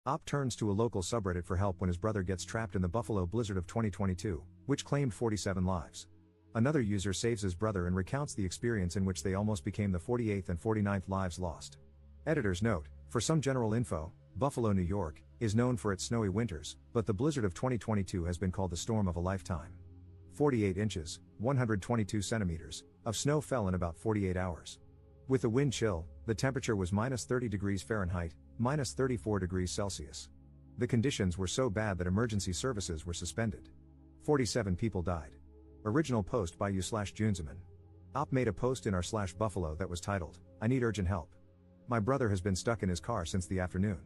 Op turns to a local subreddit for help when his brother gets trapped in the Buffalo blizzard of 2022, which claimed 47 lives. Another user saves his brother and recounts the experience in which they almost became the 48th and 49th lives lost. Editor's note: for some general info, Buffalo, New York, is known for its snowy winters, but the blizzard of 2022 has been called the storm of a lifetime. 48 inches, 122 centimeters, of snow fell in about 48 hours. With the wind chill, the temperature was minus 30 degrees Fahrenheit, minus 34 degrees Celsius. The conditions were so bad that emergency services were suspended. 47 people died. Original post by u/Junzeman. Op made a post in r/Buffalo that was titled, "I need urgent help. My brother has been stuck in his car since the afternoon.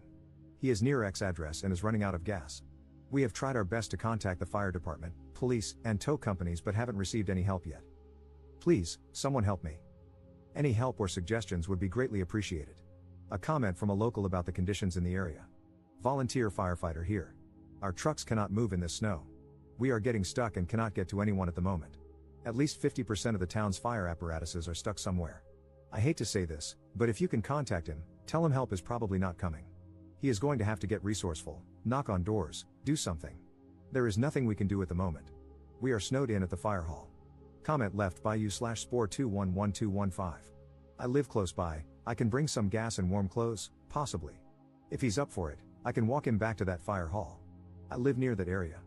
He is near X address and is running out of gas. We have tried our best to contact the fire department, police, and tow companies but haven't received any help yet. Please, someone help me. Any help or suggestions would be greatly appreciated." A comment from a local about the conditions in the area. Volunteer firefighter here. Our trucks cannot move in this snow. We are getting stuck and cannot get to anyone at the moment. At least 50% of the town's fire apparatuses are stuck somewhere. I hate to say this, but if you can contact him, tell him help is probably not coming. He is going to have to get resourceful, knock on doors, do something. There is nothing we can do at the moment. We are snowed in at the fire hall. Comment left by u/Spore211215. I live close by, I can bring some gas and warm clothes, possibly. If he's up for it, I can walk him back to that fire hall. I live near that area.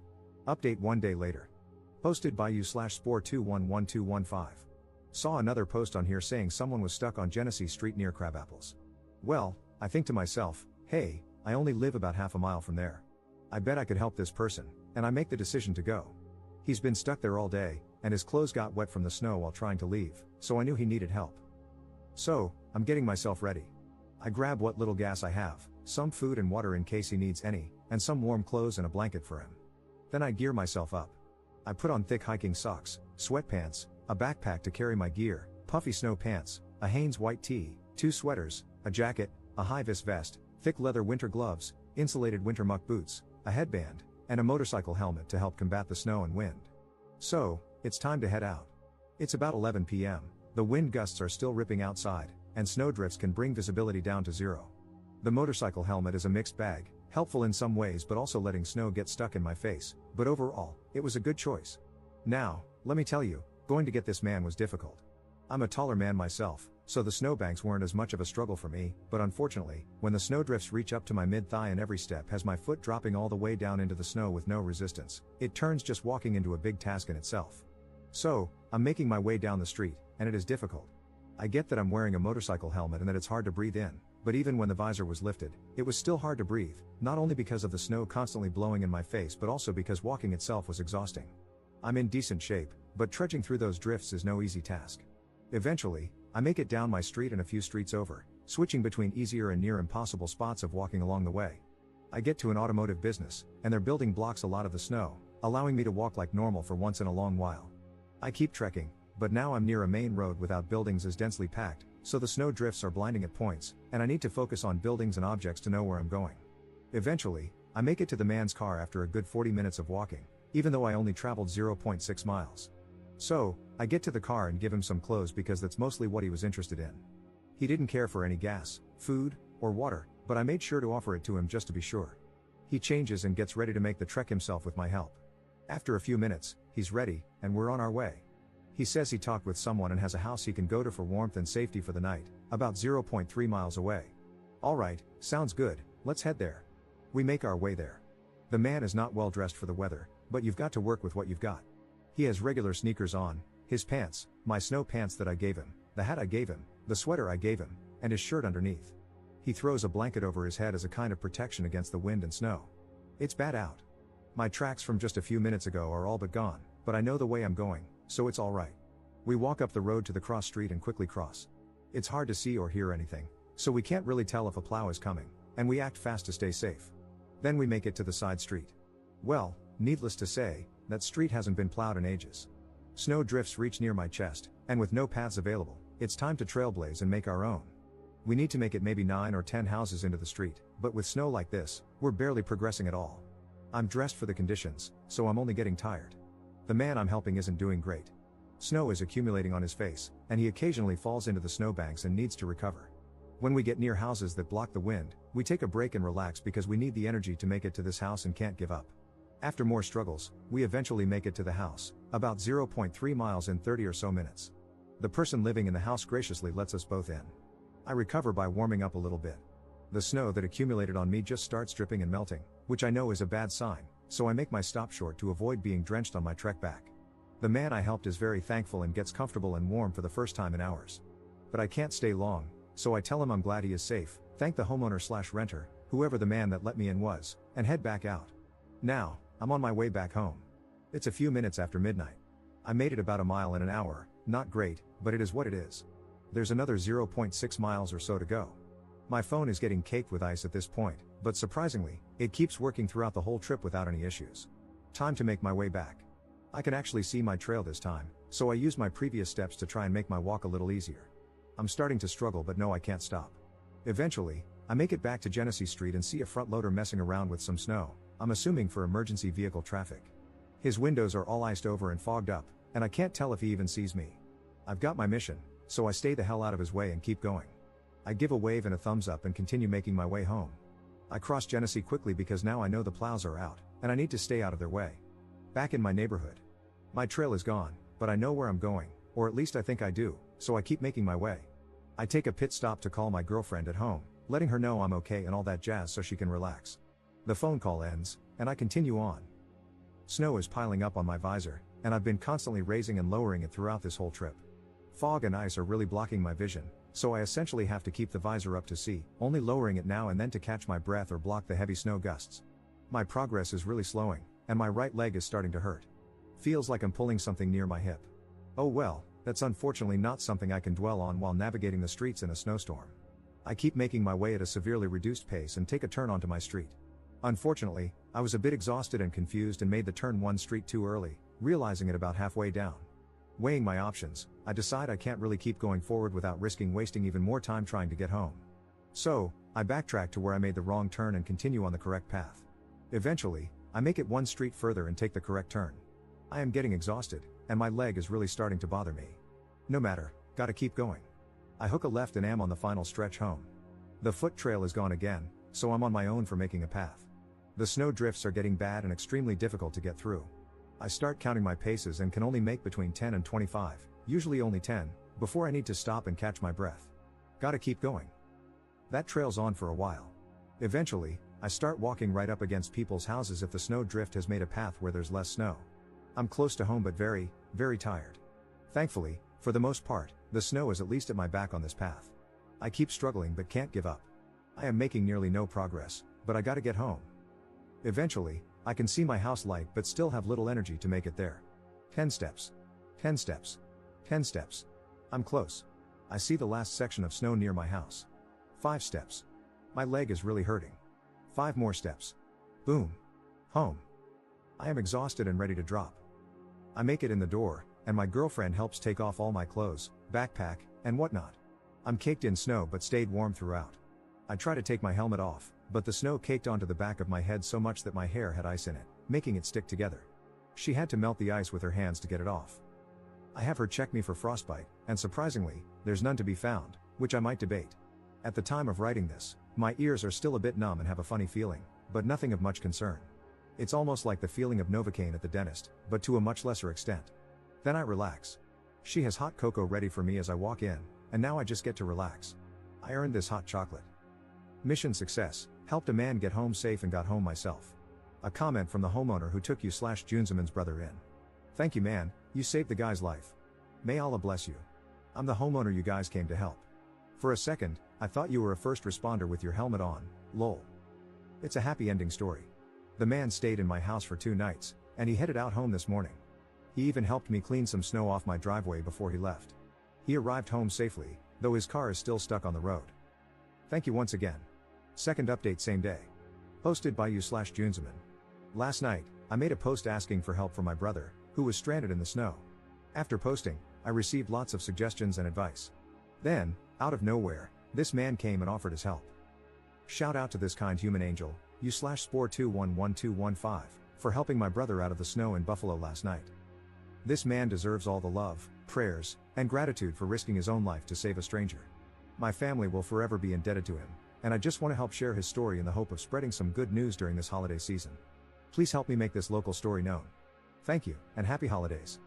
Update 1 day later. Posted by u/Spore211215. Saw another post on here saying someone was stuck on Genesee Street near Crabapples. Well, I think to myself, hey, I only live about half a mile from there. I bet I could help this person, and I make the decision to go. He's been stuck there all day, and his clothes got wet from the snow while trying to leave, so I knew he needed help. So, I'm getting myself ready. I grab what little gas I have, some food and water in case he needs any, and some warm clothes and a blanket for him. Then I gear myself up. I put on thick hiking socks, sweatpants, a backpack to carry my gear, puffy snow pants, a Hanes white tee, 2 sweaters, a jacket, a high-vis vest, thick leather winter gloves, insulated winter muck boots, a headband, and a motorcycle helmet to help combat the snow and wind. So, it's time to head out. It's about 11 p.m., the wind gusts are still ripping outside, and snowdrifts can bring visibility down to zero. The motorcycle helmet is a mixed bag, helpful in some ways but also letting snow get stuck in my face, but overall, it was a good choice. Now, let me tell you, going to get this man was difficult. I'm a taller man myself, so the snowbanks weren't as much of a struggle for me, but unfortunately, when the snowdrifts reach up to my mid-thigh and every step has my foot dropping all the way down into the snow with no resistance, it turns just walking into a big task in itself. So, I'm making my way down the street, and it is difficult. I get that I'm wearing a motorcycle helmet and that it's hard to breathe in, but even when the visor was lifted, it was still hard to breathe, not only because of the snow constantly blowing in my face but also because walking itself was exhausting. I'm in decent shape, but trudging through those drifts is no easy task. Eventually, I make it down my street and a few streets over, switching between easier and near impossible spots of walking along the way. I get to an automotive business, and their building blocks a lot of the snow, allowing me to walk like normal for once in a long while. I keep trekking, but now I'm near a main road without buildings as densely packed, so the snow drifts are blinding at points, and I need to focus on buildings and objects to know where I'm going. Eventually, I make it to the man's car after a good 40 minutes of walking, even though I only traveled 0.6 miles. So, I get to the car and give him some clothes because that's mostly what he was interested in. He didn't care for any gas, food, or water, but I made sure to offer it to him just to be sure. He changes and gets ready to make the trek himself with my help. After a few minutes, he's ready, and we're on our way. He says he talked with someone and has a house he can go to for warmth and safety for the night, about 0.3 miles away. Alright, sounds good, let's head there. We make our way there. The man is not well dressed for the weather, but you've got to work with what you've got. He has regular sneakers on, his pants, my snow pants that I gave him, the hat I gave him, the sweater I gave him, and his shirt underneath. He throws a blanket over his head as a kind of protection against the wind and snow. It's bad out. My tracks from just a few minutes ago are all but gone, but I know the way I'm going, so it's alright. We walk up the road to the cross street and quickly cross. It's hard to see or hear anything, so we can't really tell if a plow is coming, and we act fast to stay safe. Then we make it to the side street. Well, needless to say, that street hasn't been plowed in ages. Snow drifts reach near my chest, and with no paths available, it's time to trailblaze and make our own. We need to make it maybe 9 or 10 houses into the street, but with snow like this, we're barely progressing at all. I'm dressed for the conditions, so I'm only getting tired. The man I'm helping isn't doing great. Snow is accumulating on his face, and he occasionally falls into the snowbanks and needs to recover. When we get near houses that block the wind, we take a break and relax because we need the energy to make it to this house and can't give up. After more struggles, we eventually make it to the house, about 0.3 miles in 30 or so minutes. The person living in the house graciously lets us both in. I recover by warming up a little bit. The snow that accumulated on me just starts dripping and melting, which I know is a bad sign, so I make my stop short to avoid being drenched on my trek back. The man I helped is very thankful and gets comfortable and warm for the first time in hours. But I can't stay long, so I tell him I'm glad he is safe, thank the homeowner/renter, whoever the man that let me in was, and head back out. Now, I'm on my way back home. It's a few minutes after midnight. I made it about a mile in an hour, not great, but it is what it is. There's another 0.6 miles or so to go. My phone is getting caked with ice at this point, but surprisingly, it keeps working throughout the whole trip without any issues. Time to make my way back. I can actually see my trail this time, so I use my previous steps to try and make my walk a little easier. I'm starting to struggle but no, I can't stop. Eventually, I make it back to Genesee Street and see a front loader messing around with some snow, I'm assuming for emergency vehicle traffic. His windows are all iced over and fogged up, and I can't tell if he even sees me. I've got my mission, so I stay the hell out of his way and keep going. I give a wave and a thumbs up and continue making my way home. I cross Genesee quickly because now I know the plows are out, and I need to stay out of their way. Back in my neighborhood. My trail is gone, but I know where I'm going, or at least I think I do, so I keep making my way. I take a pit stop to call my girlfriend at home, letting her know I'm okay and all that jazz so she can relax. The phone call ends, and I continue on. Snow is piling up on my visor, and I've been constantly raising and lowering it throughout this whole trip. Fog and ice are really blocking my vision, so I essentially have to keep the visor up to see, only lowering it now and then to catch my breath or block the heavy snow gusts. My progress is really slowing, and my right leg is starting to hurt. Feels like I'm pulling something near my hip. Oh well, that's unfortunately not something I can dwell on while navigating the streets in a snowstorm. I keep making my way at a severely reduced pace and take a turn onto my street. Unfortunately, I was a bit exhausted and confused and made the turn one street too early, realizing it about halfway down. Weighing my options, I decide I can't really keep going forward without risking wasting even more time trying to get home. So, I backtrack to where I made the wrong turn and continue on the correct path. Eventually, I make it one street further and take the correct turn. I am getting exhausted, and my leg is really starting to bother me. No matter, gotta keep going. I hook a left and am on the final stretch home. The foot trail is gone again, so I'm on my own for making a path. The snow drifts are getting bad and extremely difficult to get through. I start counting my paces and can only make between 10 and 25, usually only 10, before I need to stop and catch my breath. Gotta keep going. That trail's on for a while. Eventually, I start walking right up against people's houses if the snow drift has made a path where there's less snow. I'm close to home but very, very tired. Thankfully, for the most part, the snow is at least at my back on this path. I keep struggling but can't give up. I am making nearly no progress, but I gotta get home. Eventually, I can see my house light but still have little energy to make it there. 10 steps. 10 steps. 10 steps. I'm close. I see the last section of snow near my house. 5 steps. My leg is really hurting. 5 more steps. Boom. Home. I am exhausted and ready to drop. I make it in the door, and my girlfriend helps take off all my clothes, backpack, and whatnot. I'm caked in snow but stayed warm throughout. I try to take my helmet off, but the snow caked onto the back of my head so much that my hair had ice in it, making it stick together. She had to melt the ice with her hands to get it off. I have her check me for frostbite, and surprisingly, there's none to be found, which I might debate. At the time of writing this, my ears are still a bit numb and have a funny feeling, but nothing of much concern. It's almost like the feeling of Novocaine at the dentist, but to a much lesser extent. Then I relax. She has hot cocoa ready for me as I walk in, and now I just get to relax. I earned this hot chocolate. Mission success, helped a man get home safe and got home myself. A comment from the homeowner who took you/Junzeman's brother in. Thank you man, you saved the guy's life. May Allah bless you. I'm the homeowner you guys came to help. For a second, I thought you were a first responder with your helmet on, lol. It's a happy ending story. The man stayed in my house for 2 nights, and he headed out home this morning. He even helped me clean some snow off my driveway before he left. He arrived home safely, though his car is still stuck on the road. Thank you once again. Second update same day. Posted by you/Junzeman. Last night, I made a post asking for help from my brother, who was stranded in the snow. After posting, I received lots of suggestions and advice. Then, out of nowhere, this man came and offered his help. Shout out to this kind human angel, you/Spore211215, for helping my brother out of the snow in Buffalo last night. This man deserves all the love, prayers, and gratitude for risking his own life to save a stranger. My family will forever be indebted to him, and I just want to help share his story in the hope of spreading some good news during this holiday season. Please help me make this local story known. Thank you, and happy holidays.